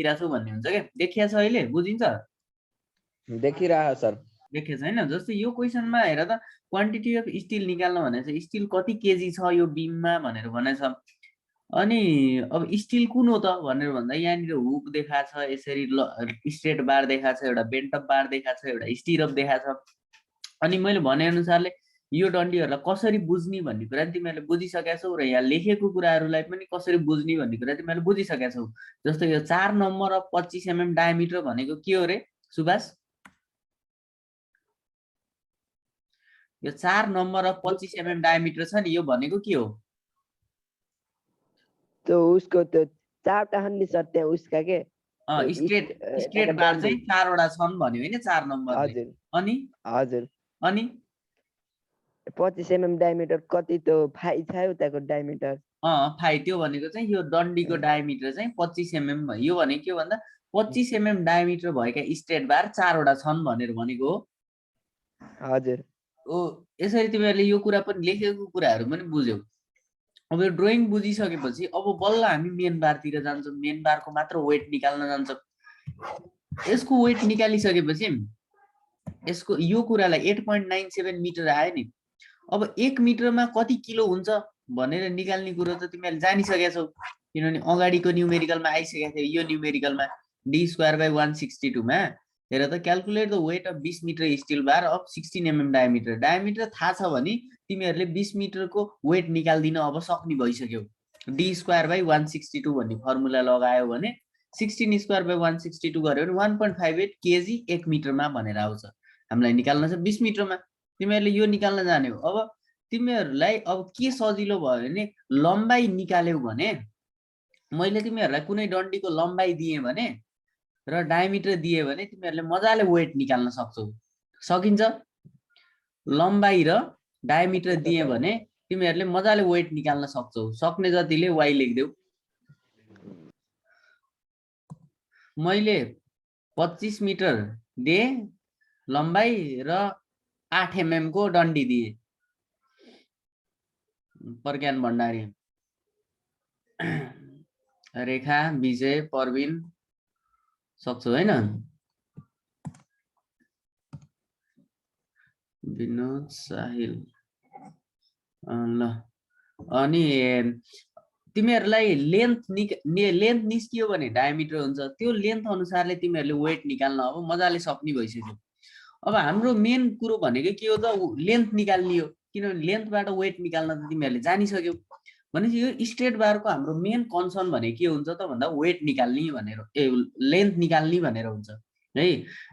देखिरहेको छु भन्ने हुन्छ क्या। देखिया छ अहिले बुझिन्छ? देखिरहेको सर। देखेको छैन। जस्तै यो क्वेसनमा हेर त क्वान्टिटी अफ स्टिल निकाल्न भनेको छ, स्टिल कति केजी छ यो बिममा भनेर भनेको छ। अनि अब स्टिल कुन हो त भनेर भन्दा यहाँनिर हुक देखाएको छ, यसरी स्ट्रेट बार देखाएको छ, एउटा बेन्टअप बार देखाएको छ, एउटा स्टिरअप देखाएको छ। अनि मैले भने अनुसारले यो डन्डीहरूलाई कसरी बुझ्ने भन्ने कुरा तिमीहरूले बुझिसकेका छौ र यहाँ लेखेको कुराहरूलाई पनि कसरी बुझ्ने भन्ने कुरा तिमीहरूले बुझिसकेका छौ। जस्तो यो 4 नम्बर अफ 25 mm डायमिटर भनेको के हो रे सुभाष? यो 4 नम्बर अफ 25 mm डायमिटर छ नि, यो भनेको के हो? त्यो उसको त्यो चारवटा हन्नी सर त्यहाँ उसका के स्ट्रेट बार चाहिँ 4 वटा छन् भन्यो हैन 4 नम्बरले। हजुर अनि हजुर अनि 25 mm डायमिटर कति त्यो फाइ छ उताको डायमिटर। फाइ त्यो भनेको चाहिँ यो डन्डीको डायमिटर चाहिँ 25 mm भयो। यो भनेको के भन्दा 25 mm डायमिटर भएका स्ट्रेट बार 4 वटा छन् भनेर भनेको हो। हजुर ओ यसरी तिमीहरूले यो कुरा पनि लेखेको कुराहरू पनि बुझ्यौ। अब यो ड्रइङ बुझिसकेपछि अब बल्ल हामी मेन बारतिर जान्छौँ। मेन बारको मात्र वेट निकाल्न जान्छौँ। यसको वेट निकालिसकेपछि यसको यो कुरालाई 8.97 मिटर आयो नि। अब 1 मिटरमा कति किलो हुन्छ भनेर निकाल्ने कुरो त तिमीहरूले जानिसकेका छौ, किनभने अगाडिको न्युमेरिकलमा आइसकेको थियो। यो न्युमेरिकलमा d²/162 मा हेर त calculate the weight of 20 metre steel bar of 16 mm diameter. Diameter थाहा छ भने तिमीहरूले 20 मिटरको वेट निकाल्दिन अब सक्ने भइसक्यो। d²/162 भन्ने फर्मुला लगायो भने 16²/162 गर्यो भने 1.58 केजी 1 मिटरमा भनेर आउँछ। हामीलाई निकाल्न छ 20 मिटरमा। तिमीहरूले यो निकाल्न जान्यौ। अब तिमीहरूलाई अब के सजिलो भयो भने लम्बाइ निकाल्यौ भने मैले तिमीहरूलाई कुनै डन्डीको लम्बाइ दिएँ भने र डायमिटर दिए भने तिमीहरूले मजाले वेट निकाल्न सक्छौ। सकिन्छ? लम्बाइ र डायमिटर दिए भने तिमीहरूले मजाले वेट निकाल्न सक्छौ। सक्ने जतिले वाइ लेख्देऊ। मैले 25 मिटर दिए लम्बाइ र 8 mm को डन्डी दिए। प्रज्ञान भण्डारी, रेखा, विजय, परविन सक्छौ हैन? विनोद, साहिल ल। अनि तिमीहरूलाई लेन्थ निस्कियो भने डायमिटर हुन्छ। त्यो लेन्थ अनुसारले तिमीहरूले वेट निकाल्न अब मजाले सक्ने भइसक्यो। अब हाम्रो मेन कुरो भनेको के हो त? लेन्थ निकाल्ने हो, किनभने लेन्थबाट वेट निकाल्न त तिमीहरूले जानिसक्यौ। भनेपछि यो स्ट्रेट बारको हाम्रो मेन कन्सर्न भने के हुन्छ त भन्दा वेट निकाल्ने भनेर लेन्थ निकाल्ने भनेर हुन्छ है।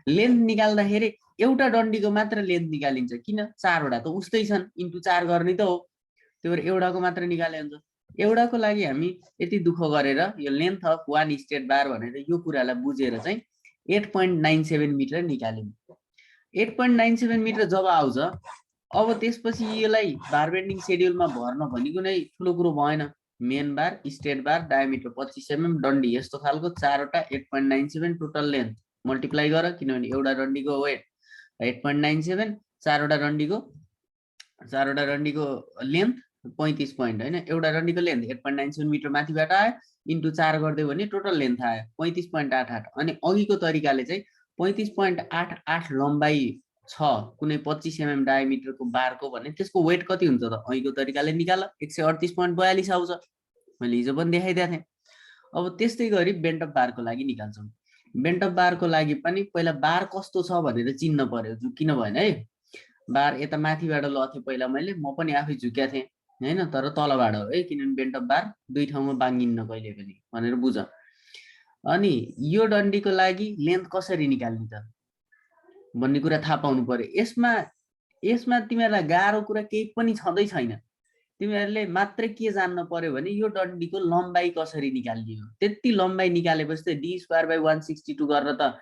लेन्थ निकाल्दाखेरि एउटा डन्डीको मात्र लेन्थ निकालिन्छ। किन? 4 वटा त उस्तै छन्, इन्टु 4 गर्ने त हो। त्यो भएर एउटाको मात्र निकाले हुन्छ। एउटाको लागि हामी यति दुःख गरेर यो लेन्थ अफ 1 स्ट्रेट बार भनेर यो कुरालाई बुझेर चाहिँ 8.97 मिटर निकाल्यौँ। 8.97 मिटर जब आउँछ अब त्यसपछि यसलाई बार बेन्डिङ सेड्युलमा भर्न भनेको नै ठुलो कुरो भएन। मेन बार, स्ट्रेट बार, डायमिटर 25 mm, डन्डी यस्तो खालको 4 वटा 8.97 टोटल लेन्थ मल्टिप्लाई गर, किनभने एउटा डन्डीको वेट 8.97, 4 वटा डन्डीको लेन्थ 35 पोइन्ट हैन। एउटा डन्डीको लेन्थ 8.97 मिटर माथिबाट आयो, इन्टु 4 गरिदियो भने टोटल लेन्थ आयो 35.88। अनि अघिको तरिकाले चाहिँ 35.88 लम्बाइ छ कुनै 25 mm डायमिटरको बारको भने त्यसको वेट कति हुन्छ त? अघिको तरिकाले निकाल, 138.42 आउँछ। मैले हिजो पनि देखाइदिएको थिएँ। अब त्यस्तै गरी बेन्टअप बारको लागि निकाल्छौँ। बेन्टअप बारको लागि पनि पहिला बार कस्तो छ भनेर चिन्न पर्यो, झुकिन भएन है। बार यता माथिबाट लथे पहिला मैले, म पनि आफै झुक्या थिएँ हैन, तर तलबाट हो है, किनभने बेन्टअप बार दुई ठाउँमा बाङ्गिन्न कहिले पनि भनेर बुझ। अनि यो डन्डीको लागि लेन्थ कसरी निकाल्ने त भन्ने कुरा थाहा पाउनु पर्यो। यसमा तिमीहरूलाई गाह्रो कुरा केही पनि छँदै छैन। तिमीहरूले मात्र के जान्न पर्यो भने यो डन्डीको लम्बाइ कसरी निकाल्ने हो। त्यति लम्बाइ निकालेपछि त d²/162 गरेर त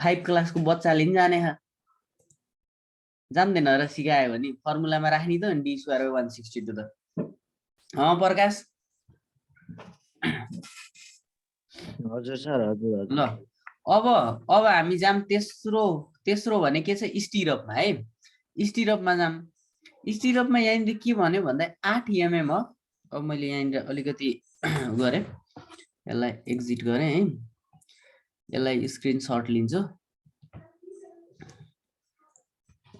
5 क्लासको बच्चाले नि जाने जान्दैन र सिकायो भने फर्मुलामा राख्ने त d²/162 त। प्रकाश हजुर सर, हजुर ल। अब हामी जाम तेस्रो भने के छ? स्टिरअपमा है। स्टिरअपमा जाम। स्टिरअपमा यहाँनिर के भन्यो भन्दा 8 mm हो। अब मैले यहाँनिर अलिकति गरेँ यसलाई एक्जिट गरे है, यसलाई स्क्रिनशट लिन्छु।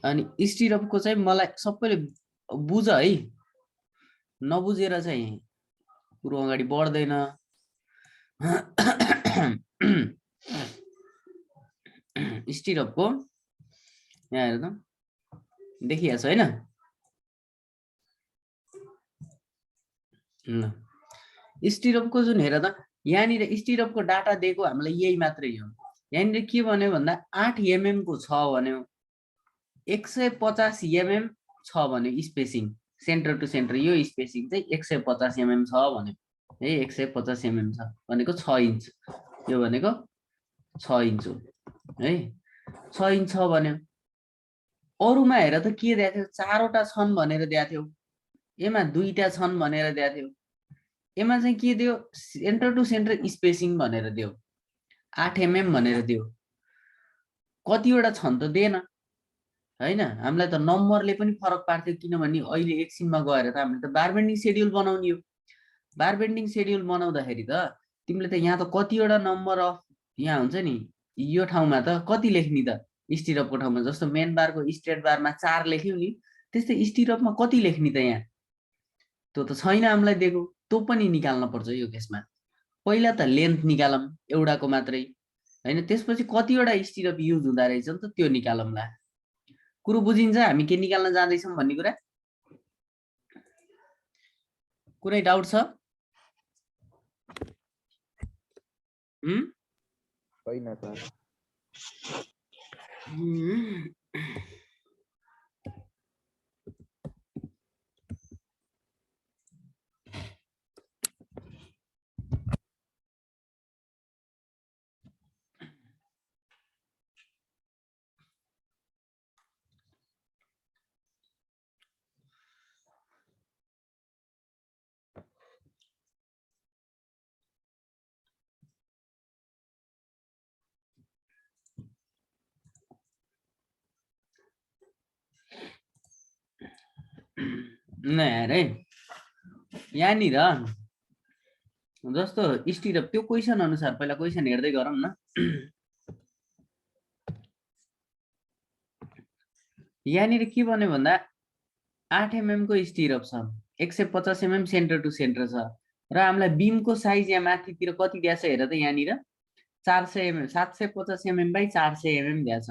अनि स्टिरअपको चाहिँ मलाई सबैले बुझ है, नबुझेर चाहिँ कुरो अगाडि बढ्दैन। स्टिरअपको यहाँ हेर त, देखिहाल्छ हैन? ल स्टिरअपको जुन हेर त, यहाँनिर स्टिरअपको डाटा दिएको हामीलाई यही मात्रै हो। यहाँनिर के भन्यो भन्दा 8 mm को छ भन्यो, 150 mm छ भन्यो स्पेसिङ, सेन्टर टु सेन्टर यो स्पेसिङ चाहिँ 150 mm छ भन्यो है। 150 mm छ भनेको 6 इन्च, यो भनेको 6 इन्च हो है। 6 इन्च छ भन्यो। अरुमा हेर त के दिएको थियो, 4 वटा छन् भनेर दिएको थियो, एमा 2टा छन् भनेर दिएको थियो। एमा चाहिँ के दियो, सेन्टर टु सेन्टर स्पेसिङ भनेर दियो, 8 mm भनेर दियो। कतिवटा छन् त दिएन हैन। हामीलाई त नम्बरले पनि फरक पार्थ्यो, किनभने अहिले एकछिनमा गएर त हामीले त बार बेन्डिङ शेड्युल बनाउने हो। बार बेन्डिङ शेड्युल बनाउँदाखेरि त तिमीले त यहाँ त कतिवटा नम्बर अफ यहाँ हुन्छ नि, यो ठाउँमा त कति लेख्ने त स्टिरअपको ठाउँमा, जस्तो मेन बारको स्ट्रेट बारमा 4 लेख्यौ नि, त्यस्तै स्टिरअपमा कति लेख्ने त यहाँ, त्यो त छैन हामीलाई दिएको। त्यो पनि निकाल्न पर्छ यो केसमा। पहिला त लेन्थ निकालौँ एउटाको मात्रै हैन, त्यसपछि कतिवटा स्टिरअप युज हुँदा रहेछ नि त त्यो निकालौँला। कुरो बुझिन्छ हामी के निकाल्न जाँदैछौँ भन्ने कुरा? कुनै डाउट छ? छैन सर। न हेर है, यहाँनिर जस्तो स्टिरअप त्यो क्वेसन अनुसार पहिला क्वेसन हेर्दै गरौँ न। यहाँनिर के भन्यो भन्दा 8 mm को स्टिरअप छ, 150 mm सेन्टर टु सेन्टर छ, र हामीलाई बीमको साइज यहाँ माथितिर कति दिएको छ हेर त, यहाँनिर 400 mm 750 mm बाइ 400 mm दिएको छ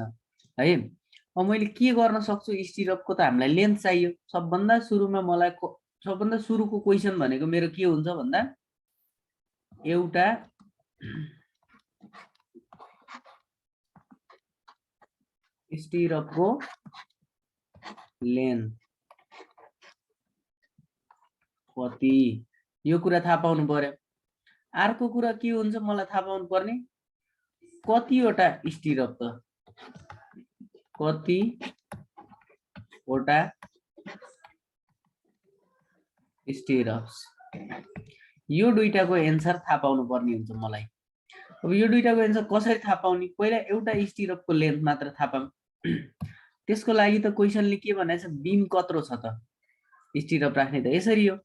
है। अब मैले के गर्न सक्छु, स्टिरअपको त हामीलाई लेन्थ चाहियो। सबभन्दा सुरुमा मलाई सबभन्दा सुरुको क्वेसन भनेको मेरो के हुन्छ भन्दा, एउटा स्टिरअपको लेन्थ कति, यो कुरा थाहा पाउनु पर्यो। अर्को कुरा के हुन्छ मलाई थाहा पाउनु पर्ने, कतिवटा स्टिरअप त, कतिवटा स्टिरअप्स, यो दुईटाको एन्सर थाहा पाउनु पर्ने हुन्छ मलाई। अब यो दुईटाको एन्सर कसरी थाहा पाउने, पहिला एउटा स्टिरअपको लेन्थ मात्र थाहा पाऊँ। त्यसको लागि त क्वेसनले के भनेछ, बीम कत्रो छ त स्टिरअप राख्ने, त यसरी हो।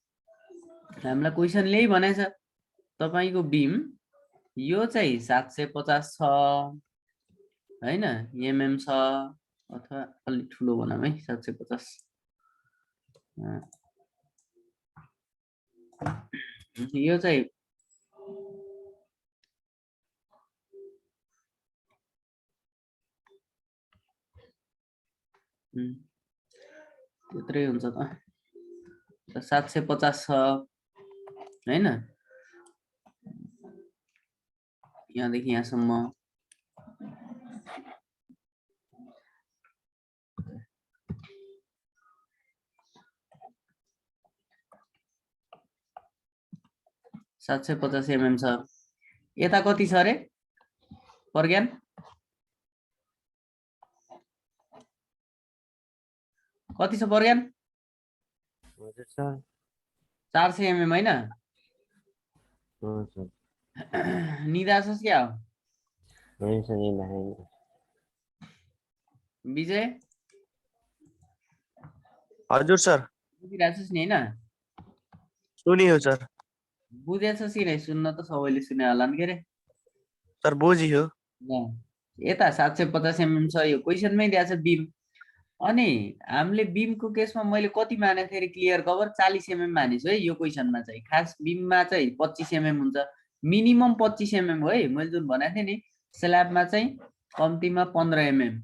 हामीलाई क्वेसनले यही भनेछ, तपाईको बीम यो चाहिँ 750 छ हैन, एमएम छ, अथवा अलि ठुलो भनौँ है 750। यो चाहिँ त्यत्रै हुन्छ त, 750 छ हैन, यहाँदेखि यहाँसम्म। सात सय 50 mm छ। यता कति छ रे प्रज्ञान? कति छ प्रज्ञान? हजुर सर 400 mm हैन? हजुर निदा छस् क्या हो? होइन सर निदा हैन। विजय हजुर सर बुझिरहेछस् नि हैन? सुनियो सर। बुझेछ सिने सुन्न त सबैले सुने होला नि के रे सर बुझियो यता 750 mm छ यो क्वेसनमै दिएको छ बिम अनि हामीले बिमको केसमा मैले कति माने थिएँ क्लियर कभर 40 mm मानेछु है यो क्वेसनमा चाहिँ खास बिममा चाहिँ 25 mm हुन्छ मिनिमम 25 mm हो है मैले जुन भनेको थिएँ नि स्ल्याबमा चाहिँ कम्तीमा 15 mm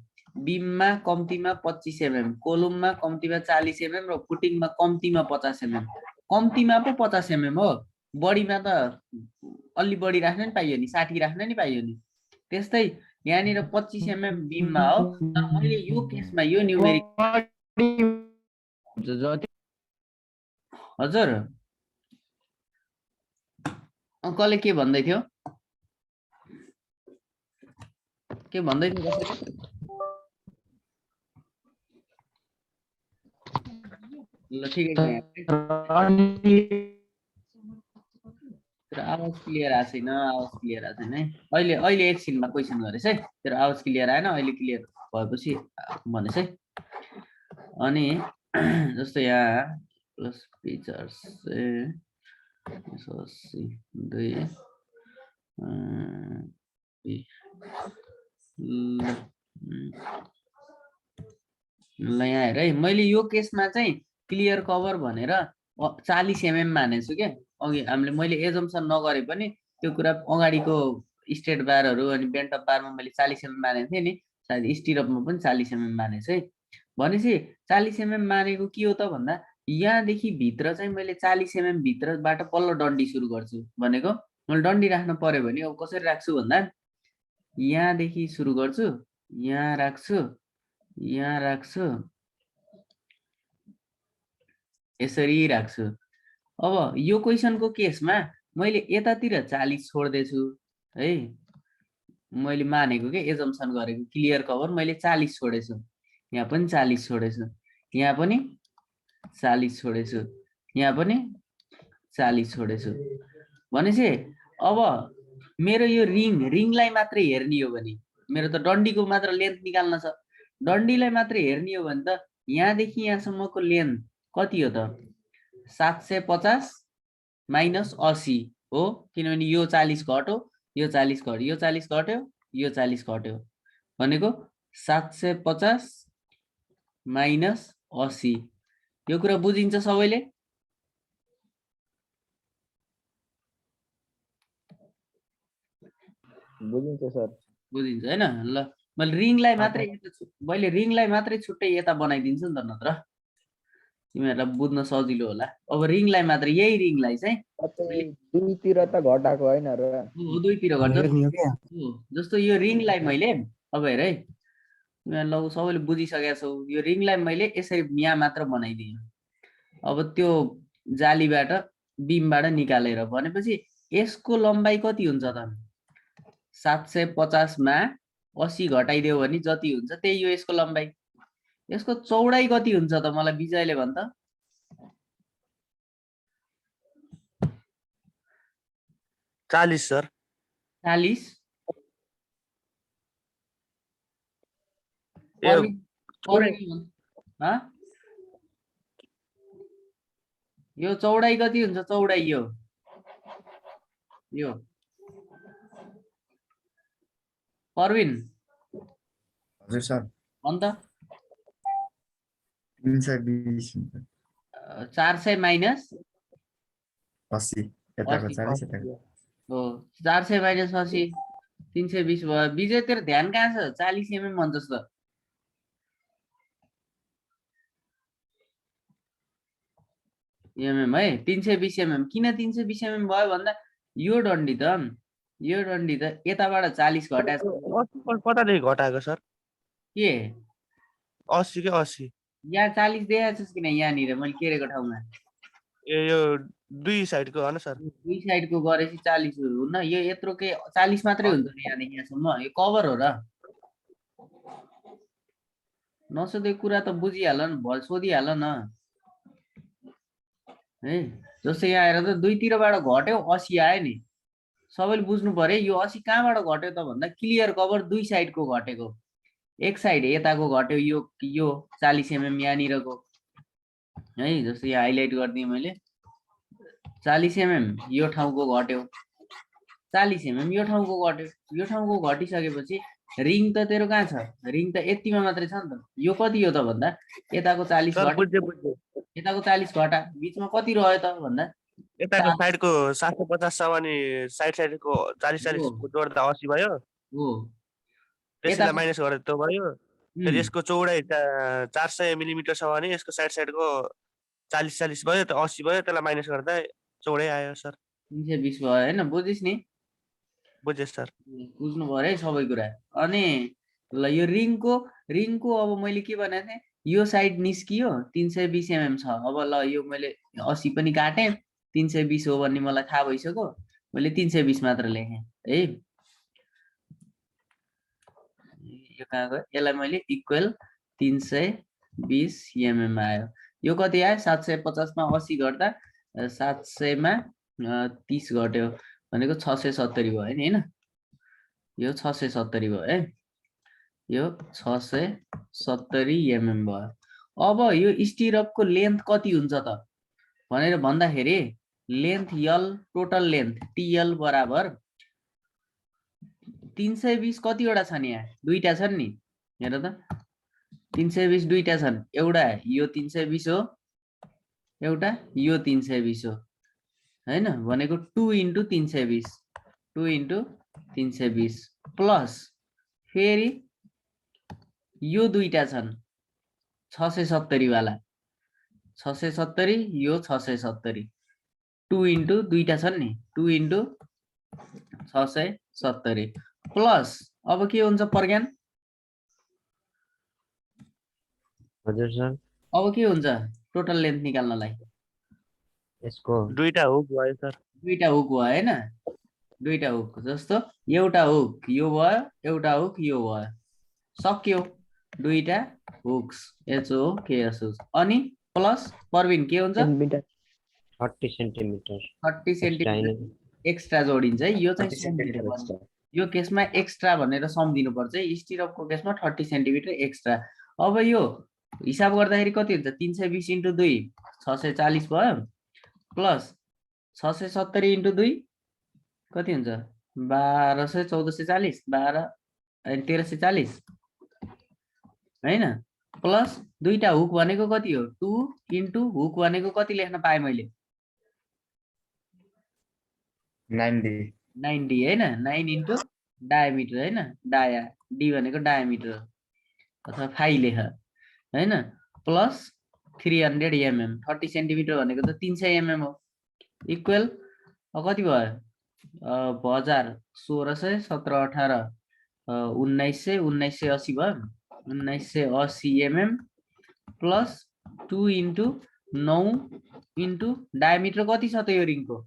बिममा कम्तीमा 25 mm कोलुममा कम्तीमा 40 mm र फुटिङमा कम्तीमा 50 mm कम्तीमा पो 50 mm हो बढीमा त अलि बढी राख्न नि पाइयो नि 60 राख्न नि पाइयो नि त्यस्तै यहाँनिर 25 mm बिममा हो तर मैले यो केसमा यो न्युमेरिक हजुर कसले के भन्दै थियो कसैले ल ठिकै छ आवाज क्लियर आएको छैन है अहिले एकछिनमा क्वेसन गरेछ है तेरो आवाज क्लियर आएन अहिले क्लियर भएपछि भनेछ है अनि जस्तो यहाँ प्लस फिचर्स ल यहाँ हेर है मैले यो केसमा चाहिँ क्लियर कभर भनेर 40 mm मानेछु के अघि मैले एजम्सन नगरे पनि त्यो कुरा अगाडिको स्ट्रेट बारहरू अनि बेन्ट अफ बारमा मैले 40 mm मानेको थिएँ नि सायद स्टिरअपमा पनि 40 mm मानेछु है भनेपछि 40 mm मानेको के हो त भन्दा यहाँदेखि भित्र चाहिँ मैले 40 mm भित्रबाट पल्लो डन्डी सुरु गर्छु भनेको मैले डन्डी राख्न पर्यो भने अब कसरी राख्छु भन्दा यहाँदेखि सुरु गर्छु यहाँ राख्छु यसरी राख्छु अब यो क्वेसनको केसमा मैले यतातिर 40 छोड्दैछु है मैले मानेको के एजम्सन गरेको क्लियर कभर मैले 40 छोडेछु यहाँ पनि 40 छोडेछु यहाँ पनि 40 छोडेछु यहाँ पनि 40 छोडेछु भनेपछि अब मेरो यो रिङलाई मात्रै हेर्ने हो भने मेरो त डन्डीको मात्र लेन्थ निकाल्न छ डन्डीलाई मात्रै हेर्ने हो भने त यहाँदेखि यहाँसम्मको लेन्थ कति हो त 750 माइनस 80 हो किनभने यो 40 घट्यो यो 40 घट्यो यो 40 घट्यो यो 40 घट्यो भनेको 750 माइनस 80 यो कुरा बुझिन्छ सबैले बुझिन्छ सर बुझिन्छ हैन ल मैले रिङलाई मात्रै छुट्टै यता बनाइदिन्छु नि त नत्र तिमीहरुलाई बुझ्न सजिलो होला अब रिङलाई मात्र यही रिङलाई चाहिँ दुईतिर त घटाको हैन र दुईतिर घट्छ जस्तो यो रिङलाई मैले अब हेर है तिमीहरुले सबैले बुझिसकेका छौ यो रिङलाई मैले यसरी यहाँ मात्र बनाइदिएँ अब त्यो जालीबाट बीमबाट निकालेर भनेपछि यसको लम्बाइ कति हुन्छ त 750 मा 80 घटाइदियो भने जति हुन्छ त्यही हो यसको लम्बाइ यसको चौडाइ कति हुन्छ त मलाई विजयले भन त 40 सर 40 यो चौडाइ कति हुन्छ चौडाइ यो परविन हजुर सर अन्त 320 400 माइनस 80 यताको 40 यताको हो 400 माइनस 80 320 भयो विजय तेरो ध्यान कहाँ छ 40 mm भन्छस् त mm है 320 mm किन 320 mm भयो भन्दा यो डन्डी त यताबाट 40 घटाएको कतादेखि घटाएको सर के 80 के 80 यहाँ 40 देखाएको छस् किन यहाँनिर मैले केरेको ठाउँमा ए यो दुई साइडको हो न सर दुई साइडको गरेपछि 40 हुन्न यो यत्रो के 40 मात्रै हुन्छ नि यहाँदेखि यहाँसम्म यो कभर हो र नसोधेको कुरा त बुझिहाल न सोधिहाल न है जस्तै यहाँ आएर त दुईतिरबाट घट्यो 80 आयो नि सबैले बुझ्नु पर्यो यो 80 कहाँबाट घट्यो त भन्दा क्लियर कभर दुई साइडको घटेको एक साइड यताको घट्यो यो 40 mm यहाँनिरको है जस्तो यहाँ हाइलाइट गरिदिएँ मैले 40 mm यो ठाउँको घट्यो, 40 mm यो ठाउँको घट्यो, यो ठाउँको घटिसकेपछि रिङ त तेरो कहाँ छ, रिङ त यतिमा मात्रै छ नि त। यो कति हो त भन्दा यताको 40 सर घटा, बुझ्यो यताको 40 घटा, बिचमा कति रह्यो त भन्दा यताको 4 साइडको 750 छ भने साइडको 40 हो। जोड्दा 80 भयो, हो त्यसैलाई यताको माइनस गरेर त्यो भयो। फेरि यसको चौडाइ 400 मिलिमिटर छ भने यसको साइडको 40 भयो, त 80 भयो, त्यसलाई माइनस गर्दा चौडै आयो सर। 320 भयो होइन, बुझिस् नि, बुझेँ सर। बुझ्नु पर्यो है सबै कुरा। अनि ल यो रिङको अब मैले के भनेको थिएँ, यो साइड निस्कियो 320 mm छ। अब ल यो मैले 80 पनि काटेँ, 320 हो भन्ने मलाई थाहा भइसक्यो, मैले 320 मात्र लेखेँ है। यो कहाँ गयो, यसलाई मैले इक्वल 320 mm आयो। यो कति आयो 750 मा 80 घट्दा 700 मा 30 घट्यो भनेको 670 भयो है, हैन? यो 670 भयो है, यो 670 mm भयो। अब यो स्टिरअपको लेन्थ कति हुन्छ त भनेर भन्दाखेरि लेन्थ यल टोटल लेन्थ टिएल बराबर 320 कतिवटा छन्, यहाँ दुईटा छन् नि, हेर त 320 दुईटा छन्, एउटा यो 320 हो, एउटा यो 320 हो हैन, भनेको 2 × 320, 2 × 320 प्लस फेरि यो दुईटा छन् 670 वाला, 670 यो 670, 2 × दुईटा छन् नि, 2 × 670 प्लस अब के हुन्छ प्रज्ञान, हजुर सर। अब के हुन्छ टोटल लेन्थ निकाल्नलाई, यसको दुईटा हुक भयो सर। दुईटा हुक भयो हैन, दुईटा हुक जस्तो एउटा हुक यो भयो, एउटा हुक यो भयो, सक्यो दुईटा हुक्स एचओ केएसओ। अनि प्लस परबिन के हुन्छ 30 सेन्टिमिटर 30 सेन्टिमिटर एक्स्ट्रा जोडिन्छ है, यो चाहिँ 30 सम्झिनु सेन्टिमिटर पर्छ, यो केसमा एक्स्ट्रा भनेर सम्झिनु पर्छ है, स्टिरअपको केसमा 30 सेन्टिमिटर एक्स्ट्रा। अब यो हिसाब गर्दाखेरि कति हुन्छ 320 × 2 640 भयो, प्लस 670 × 2 कति हुन्छ 1200 1440 12 1340 हैन, प्लस दुईटा हुक भनेको कति हो 2 × हुक भनेको कति लेख्न पाएँ मैले 90 हैन, 9 × डायमिटर हैन, डाया डी भनेको डायमिटर अथवा फाइ लेख हैन, प्लस 300 mm 30 सेन्टिमिटर भनेको त 300 mm हो, इक्वल कति भयो 1000 1600 17 18 1900 1980 भयो, 1980 mm प्लस 2 × 9 × डायमिटर कति छ त यो रिङको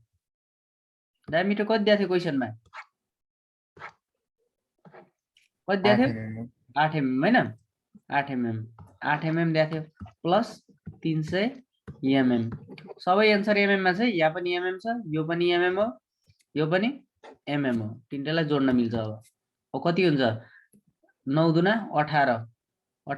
डायमिटर कति दिएको थियो क्वेसनमा, कति दिएको थियो 8 mm हैन, 8 mm 8 mm दिएको थियो प्लस 300 mm, सबै एन्सर mm मा छ, यहाँ पनि mm छ, यो पनि mm हो, यो पनि mm हो, तिनटालाई जोड्न मिल्छ। अब कति हुन्छ 9 × 2 = 18 18 8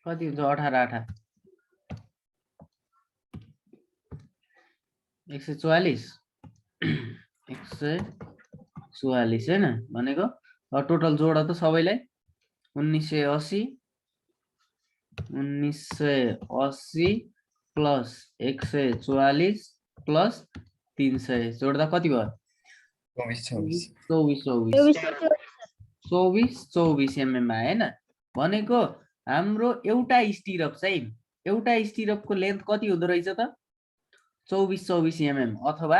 कति हुन्छ 18 8 144 144 हैन, भनेको टोटल जोड त सबैलाई 1980 प्लस 144 प्लस 300 जोड्दा कति भयो 24 mm हैन, भनेको हाम्रो एउटा स्टिरअप चाहिँ एउटा स्टिरअपको लेन्थ कति हुँदो रहेछ त 24 mm अथवा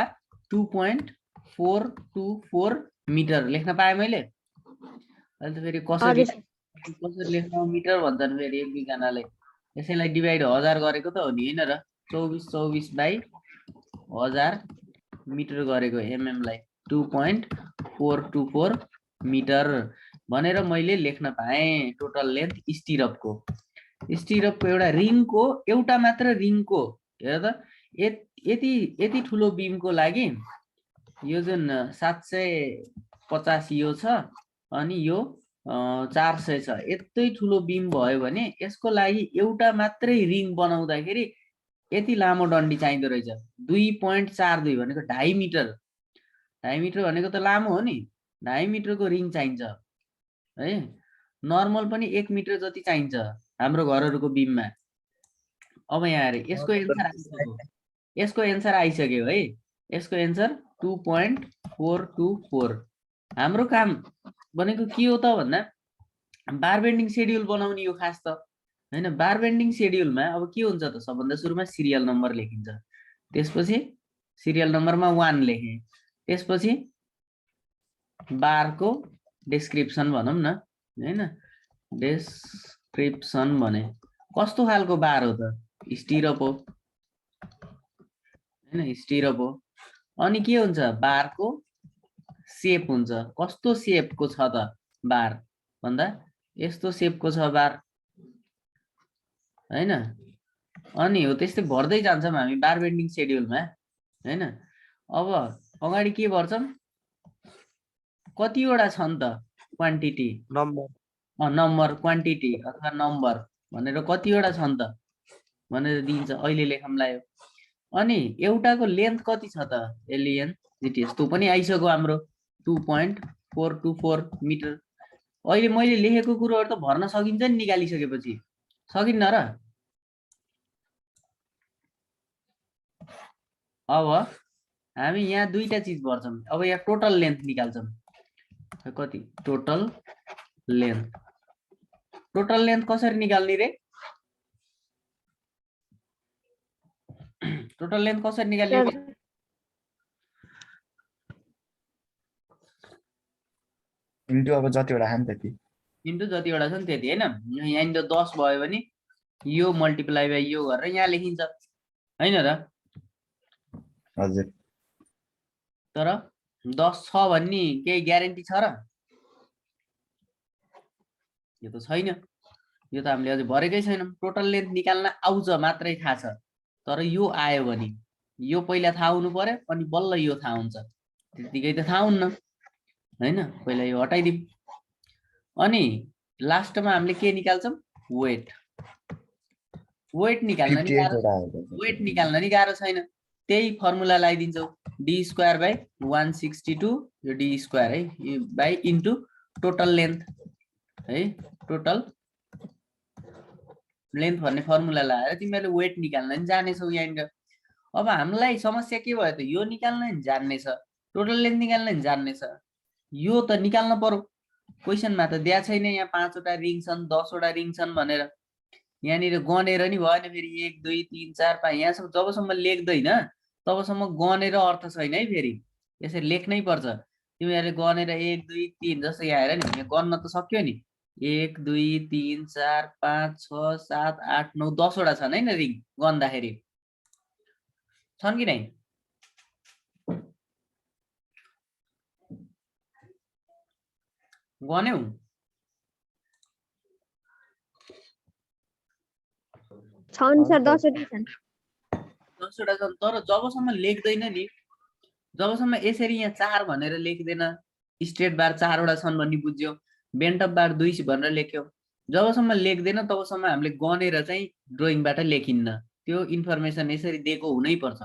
2.424 मिटर लेख्न पाएँ मैले। अहिले त फेरि कसरी लेख्न मिटर भन्छन् फेरि एक दुईजनाले, यसैलाई डिभाइड 1000 गरेको त हो नि हैन र, 24 बाइ 1000 मिटर गरेको mm लाई 2.424 मिटर भनेर मैले लेख्न पाएँ टोटल लेन्थ स्टिरअपको। स्टिरअपको एउटा रिङको एउटा मात्र रिङको हेर त यति ठुलो बिमको लागि यो जुन 750 यो छ अनि यो 400 छ। यतै ठुलो बिम भयो भने यसको लागि एउटा मात्रै रिङ बनाउँदाखेरि यति लामो डन्डी चाहिँदो रहेछ। 2.42 भनेको 2.5 मिटर। 2.5 मिटर भनेको त लामो हो नि। 2.5 मिटरको रिङ चाहिन्छ है। नर्मल पनि 1 मिटर जति चाहिन्छ हाम्रो घरहरूको बिममा। अब यहाँ हेरे यसको एन्सर आइसक्यो। यसको एन्सर आइसक्यो है। यसको एन्सर 2.424। हाम्रो काम भनेको के हो त भन्दा बार बेन्डिङ सेड्युल बनाउने यो खास त हैन। बार बेन्डिङ सेड्युलमा अब के हुन्छ त सबभन्दा सुरुमा सिरियल नम्बर लेखिन्छ, त्यसपछि सिरियल नम्बरमा 1 लेखे, त्यसपछि बारको डिस्क्रिप्सन भनौँ न हैन। डिस्क्रिप्सन भने कस्तो खालको बार हो त? स्टिरप हो हैन, स्टिरप हो। अनि के हुन्छ? बारको सेप हुन्छ। कस्तो सेपको छ त बार भन्दा यस्तो सेपको छ बार हैन। अनि हो त्यस्तै भर्दै जान्छौँ हामी बार बेन्डिङ सेड्युलमा हैन। अब अगाडि के भर्छौँ? कतिवटा छन् त क्वान्टिटी, नम्बर क्वान्टिटी अथवा नम्बर भनेर कतिवटा छन् त भनेर दिन्छ। अहिले लेखौँला यो। अनि एउटाको लेन्थ कति छ त? एलईएन जिटिएस त्यो पनि आइसक्यो हाम्रो 2.424 मिटर। अहिले मैले लेखेको कुरोहरु त भर्न सकिन्छ नि निकालिसकेपछि, सकिन्न र? अब हामी यहाँ दुईटा चीज भर्छौं। अब यहाँ टोटल लेन्थ निकाल्छौं। कति टोटल लेन्थ? टोटल लेन्थ कसरी निकाल्ने रे? टोटल लेन्थ कसरी निकाल्ने? इन्टु अब जतिवटा खान त्यति, इन्टु जतिवटा छ नि त्यति हैन। यहाँ 10 भयो भने यो मल्टिप्लाई बाइ यो गरेर यहाँ लेखिन्छ हैन र? हजुर। तर 10 छ भन्ने केही ग्यारेन्टी छ र? यो त छैन। यो त हामीले अझै भरेकै छैनौं। टोटल लेन्थ निकाल्न आउँछ मात्रै थाहा छ, तर यो आयो भने यो पहिला थाहा हुनु पर्यो, अनि बल्ल यो थाहा हुन्छ। त्यतिकै त थाहा हुन्न हैन। पहिला यो हटाइदिउँ। अनि लास्टमा हामीले के निकाल्छौं? वेट। वेट निकाल्न नि गाह्रो, वेट निकाल्न नि गाह्रो छैन। त्यही फर्मुला लगाइदिन्छौ, d स्क्वायर बाइ 162 यो d स्क्वायर है बाइ इन्टु टोटल लेन्थ है। टोटल लेन्थ भन्ने फर्मुला लगाएर तिमीले वेट निकाल्न नि जानेछौ यहाँनिर। अब हामीलाई समस्या के भयो त? यो निकाल्न नि जान्ने छ, टोटल लेन्थ निकाल्न नि जान्ने छ। यो त निकाल्न पर्यो। क्वेशनमा त दिया छैन यहाँ 5 वटा रिङ छन्, 10 वटा रिङ छन् भनेर। यहाँनिर गनेर नि भएन फेरि 1 2 3 4 5 यहाँसम्म जबसम्म लेख्दैन तबसम्म गनेर अर्थ छैन है। फेरि यसरी लेख्नै पर्छ। तिमीहरूले गनेर 1 2 3 जस्तो यहाँ हेर नि, यहाँ गन्न त सक्यो नि। 1 2 3 4 5 6 7 8 9 10 वटा छन् हैन रिङ गन्दाखेरि। छन् कि नै? गन्यौ? छन् सर 10 वटा छन्। 10 वटा छन्। तर जबसम्म लेख्दैन नि, जबसम्म यसरी यहाँ 4 भनेर लेख्दैन, स्ट्रेट बार 4 वटा छन् भन्ने बुझ्यो, बेन्टअप बार 2 भनेर लेख्यो, जबसम्म लेख्दैन तबसम्म हामीले गनेर चाहिँ ड्रइङबाट लेखिन्न। त्यो इन्फर्मेसन यसरी दिएको हुनै पर्छ।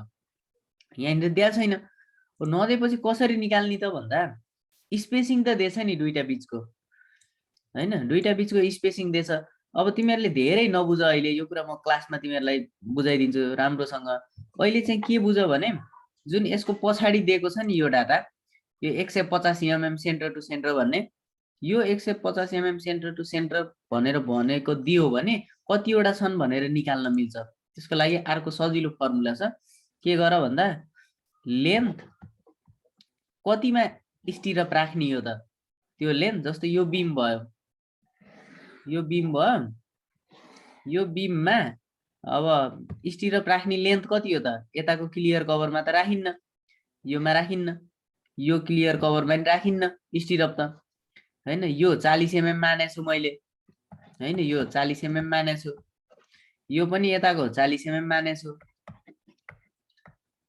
यहाँनिर दिया छैन। नदिएपछि कसरी निकाल्ने त भन्दा स्पेसिङ त दिएछ नि दुईटा बीचको हैन। दुईटा बीचको स्पेसिङ दिएछ। अब तिमीहरूले धेरै नबुझ अहिले यो कुरा, म क्लासमा तिमीहरूलाई बुझाइदिन्छु राम्रोसँग। अहिले चाहिँ के बुझ भने जुन यसको पछाडि दिएको छ नि यो डाटा, यो 150 mm सेन्टर टु सेन्टर भन्ने, यो 150 mm सेन्टर टु सेन्टर भनेर भनेको दियो भने कतिवटा छन् भनेर निकाल्न मिल्छ। त्यसको लागि अर्को सजिलो फर्मुला छ। के गर भन्दा लेन्थ कतिमा स्टिरअप राख्ने हो त? त्यो लेन्थ जस्तो यो बीम भयो, यो बीम भयो, यो बीममा अब स्टिरअप राख्ने लेन्थ कति हो त? यताको क्लियर कभरमा त राखिन्न, योमा राखिन्न, यो क्लियर कभरमा पनि राखिन्न स्टिरअप त हैन। यो 40 mm मानेछु मैले हैन, यो 40 mm मानेछु, यो पनि यताको 40 mm मानेछु।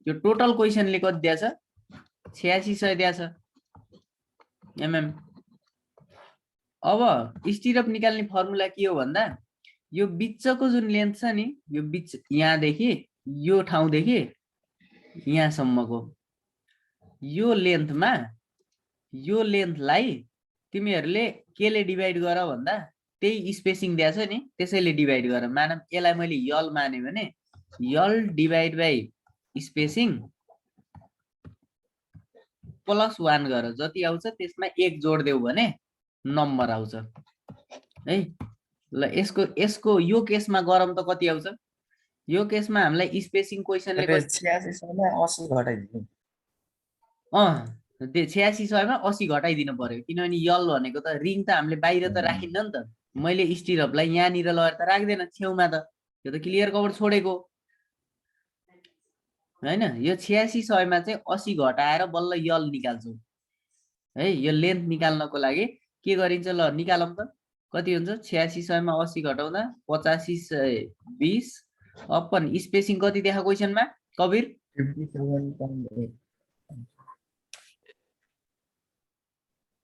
यो टोटल क्वेशनले कति दिएछ? 8600 दिएछ mm। अब स्टिरअप निकाल्ने फर्मुला के हो भन्दा यो बिचको जुन लेन्थ छ नि यो बिच यहाँदेखि यो ठाउँदेखि यहाँसम्मको यो लेन्थमा यो लेन्थलाई तिमीहरूले केले डिभाइड गर भन्दा त्यही स्पेसिङ दिएको छ नि त्यसैले डिभाइड गर। मानव यसलाई मैले यल माने भने यल डिभाइड बाई स्पेसिङ +1 गर। जति आउँछ त्यसमा 1 जोड्देऊ भने नम्बर आउँछ है। ल यसको यो केसमा गरम त कति आउँछ? यो केसमा हामीलाई स्पेसिङ क्वेसनले 86 मा 80 घटाइदिनु। 8600 मा 80 घटाइदिनु पर्यो किनभने यल भनेको त रिङ त हामीले बाहिर त राखिन्न नि त। मैले स्टिरअपलाई यहाँनिर लगेर त राख्दैन छेउमा त, यो त क्लियर कभर छोडेको हैन। यो 8600 मा चाहिँ 80 घटाएर बल्ल यल निकाल्छौ है। यो लेन्थ निकाल्नको लागि के गरिन्छ ल निकालौँ त। कति हुन्छ 8600 मा 80 घटाउँदा 8520 अपन स्पेसिङ कति देखा क्वेसनमा कबिर? 57.8।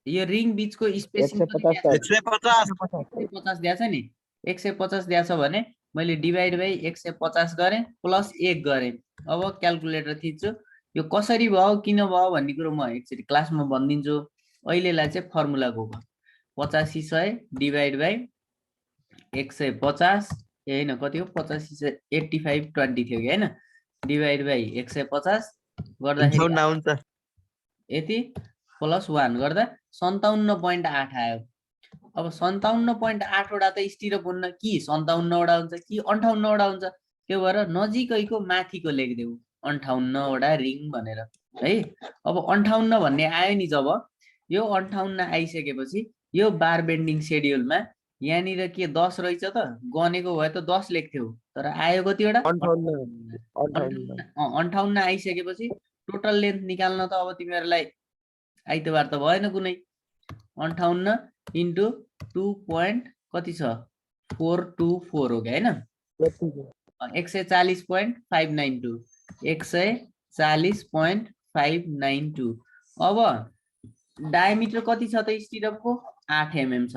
यो रिङ बीचको स्पेसिङ 150 दिएको छ नि 150 दिएको छ भने मैले डिभाइड बाई 150 गरेँ प्लस 1 गरेँ। अब क्याल्कुलेटर थिच्छु यो कसरी भयो किन भयो भन्ने कुरो म एकचोटि क्लासमा भनिदिन्छु। अहिलेलाई चाहिँ फर्मुला गो 8500 डिभाइड बाई 150 हैन कति हो 8520 थियो कि हैन डिभाइड बाई 150 गर्दाखेरि यति +1 गर्दा 57.8 आयो। अब 57.8 वटा त स्टिरअप हुन्न कि 57 वटा हुन्छ कि 58 वटा हुन्छ। त्यो भएर नजिकैको माथिको लेखिदेऊ 58 वटा रिङ भनेर है। अब 58 भन्ने आयो नि जब यो 58 आइसकेपछि यो बार बेन्डिङ शेड्युलमा यहाँनिर के 10 रहेछ त गनेको भए त 10 लेख्थ्यौ तर आयो कतिवटा 58 आइसकेपछि टोटल लेन्थ निकाल्न त अब तिमीहरूलाई आइतबार त भएन कुनै 58 इन्टु 2 कति छ 424 हो कि हैन 140.592 140.592। अब डायमिटर कति छ त स्टिरअपको 8 mm छ।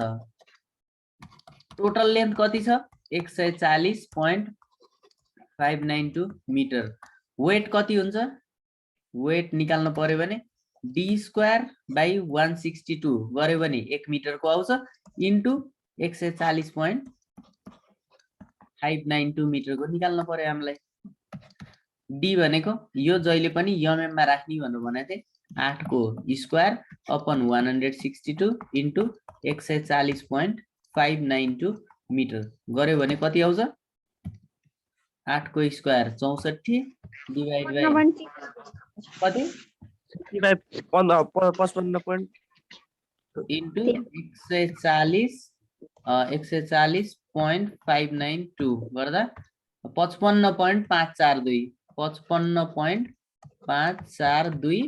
टोटल लेन्थ कति छ 140.592 मिटर। वेट कति हुन्छ? वेट निकाल्न पर्यो भने d²/162 गर्यो भने 1 मिटरको आउँछ इन्टु 140.592 मिटरको निकाल्न पर्यो हामीलाई। डी भनेको यो जहिले पनि mm मा राख्ने भनेर भनेको थिए 8 को स्क्वायर अपन 162 इन्टु 140.592 मिटर गर्यो भने कति आउँछ 8 को स्क्वायर 64 डिभाइड बाइ कति 55 इन्टु 140.592 गर्दा 55.542 55.542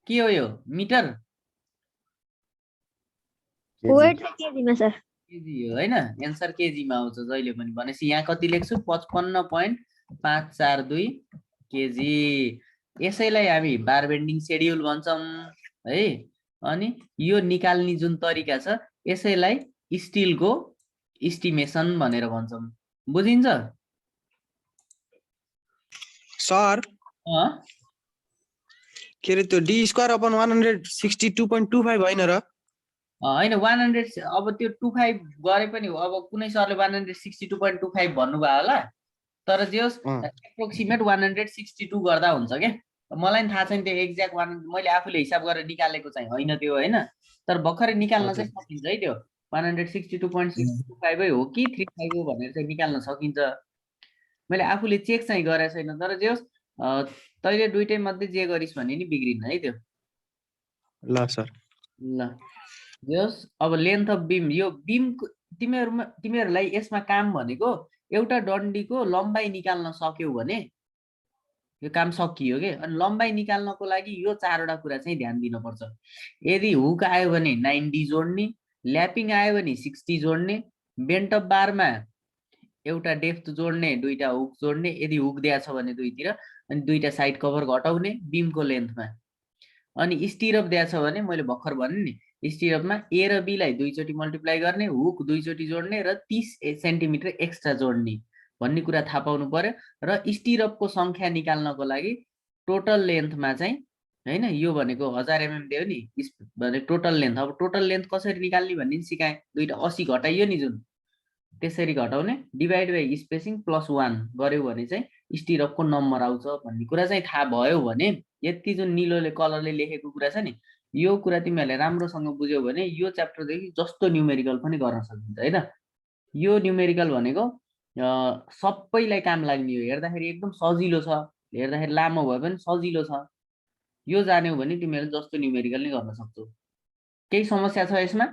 के हो यो मिटर वेट केजीमा सर केजी हो हैन एन्सर केजी मा आउँछ जहिले पनि। भनेपछि यहाँ कति लेख्छु 55.542 केजी। यसैलाई हामी बार बेन्डिङ शेड्युल भन्छौं है। अनि यो निकाल्ने जुन तरिका छ यसैलाई स्टिलको एस्टिमेसन भनेर भन्छौं। बुझिन्छ सर? के रे त्यो d²/162.25 होइन र? हैन 100 अब त्यो 25 गरे पनि हो। अब कुनै सरले 162.25 भन्नुभयो होला तर जस एप्रोक्सिमेट 162 गर्दा हुन्छ के। मलाई पनि थाहा छैन त्यो एक्ज्याक्ट मैले आफूले हिसाब गरेर निकालेको चाहिँ होइन त्यो हैन तर भर्खरै निकाल्न चाहिँ सकिन्छ है। त्यो 162.625 हो कि 35 हो भनेर चाहिँ निकाल्न सकिन्छ। मैले आफूले चेक चाहिँ गरेको छैन तर जस तैले दुईटै मध्ये जे गरिस् भने नि बिग्रिन्न है त्यो। ल सर ल जस अब लेन्थ अफ बीम यो बीम तिमीहरूलाई यसमा काम भनेको एउटा डन्डीको लम्बाइ निकाल्न सक्यौ भने यो काम सकियो के। अनि लम्बाइ निकाल्नको लागि यो चारवटा कुरा चाहिँ ध्यान दिनुपर्छ। यदि हुक आयो भने 90 जोड्ने, ल्यापिङ आयो भने 60 जोड्ने, बेन्ट अप बारमा एउटा डेप्थ जोड्ने दुईटा हुक जोड्ने यदि हुक दिएको छ भने दुईतिर अनि दुईटा साइड कभर घटाउने बीमको लेन्थमा। अनि स्टिरअप दिएको छ भने मैले भर्खर भने नि स्टिरअपमा ए र बी लाई 2 चोटि मल्टिप्लाई गर्ने, हुक 2 चोटि जोड्ने र 30 सेन्टिमिटर एक्स्ट्रा जोड्ने भन्ने कुरा थाहा पाउनु पर्यो। र स्टिरअपको संख्या निकाल्नको लागि टोटल लेन्थमा चाहिँ हैन यो भनेको 1000 mm दियो नि भने टोटल लेन्थ। अब टोटल लेन्थ कसरी निकाल्ने भन्ने सिकाएँ। दुईटा 80 घटाइयो नि जुन त्यसरी घटाउने डिभाइड बाइ स्पेसिङ प्लस 1 गर्यो भने चाहिँ स्टिरअपको नम्बर आउँछ भन्ने कुरा चाहिँ थाहा भयो भने यति जुन निलोले कलरले लेखेको कुरा छ नि यो कुरा तिमीहरूले राम्रोसँग बुझ्यौ भने यो च्याप्टरदेखि जस्तो न्युमेरिकल पनि गर्न सकिन्छ हैन। यो न्युमेरिकल भनेको सबैलाई काम लाग्ने हो। हेर्दाखेरि एकदम सजिलो छ, हेर्दाखेरि लामो भए पनि सजिलो छ। यो जान्यौ भने तिमीहरूले जस्तो न्युमेरिकल नै गर्न सक्छौ। केही समस्या छ यसमा?